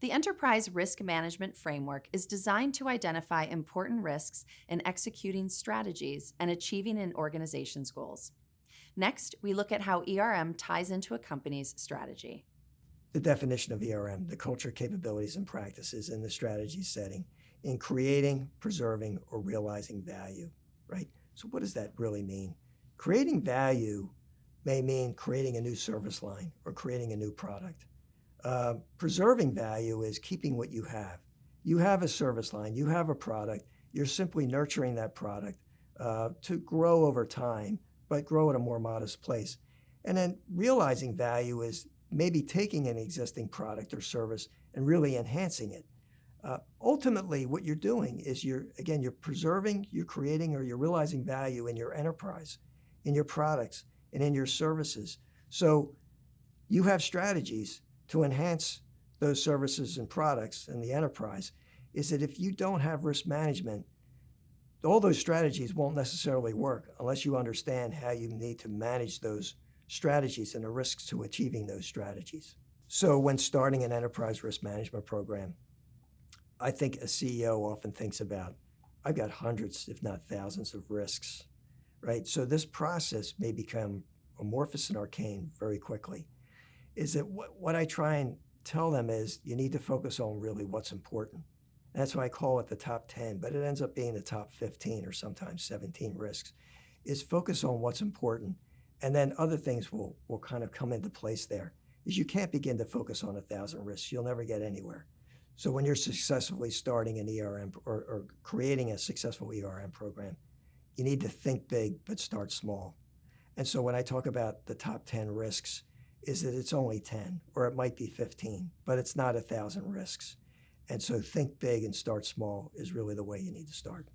The Enterprise Risk Management Framework is designed to identify important risks in executing strategies and achieving an organization's goals. Next, we look at how ERM ties into a company's strategy. The definition of ERM, the culture, capabilities, and practices in the strategy setting in creating, preserving, or realizing value, right? So what does that really mean? Creating value may mean creating a new service line or creating a new product. Preserving value is keeping what you have. You have a service line, you have a product, you're simply nurturing that product to grow over time, but grow at a more modest place. And then realizing value is maybe taking an existing product or service and really enhancing it. Ultimately, what you're doing is you're preserving, you're creating, or you're realizing value in your enterprise, in your products, and in your services. So you have strategies to enhance those services and products in the enterprise. Is that if you don't have risk management, all those strategies won't necessarily work unless you understand how you need to manage those strategies and the risks to achieving those strategies. So when starting an enterprise risk management program, I think a CEO often thinks about, I've got hundreds, if not thousands of risks, right? So this process may become amorphous and arcane very quickly. Is that what I try and tell them is you need to focus on really what's important. And that's why I call it the top 10, but it ends up being the top 15 or sometimes 17 risks, is focus on what's important. And then other things will kind of come into place there. Is you can't begin to focus on 1,000 risks. You'll never get anywhere. So when you're successfully starting an ERM or creating a successful ERM program, you need to think big, but start small. And so when I talk about the top 10 risks, is that it's only 10, or it might be 15, but it's not 1,000 risks. And so think big and start small is really the way you need to start.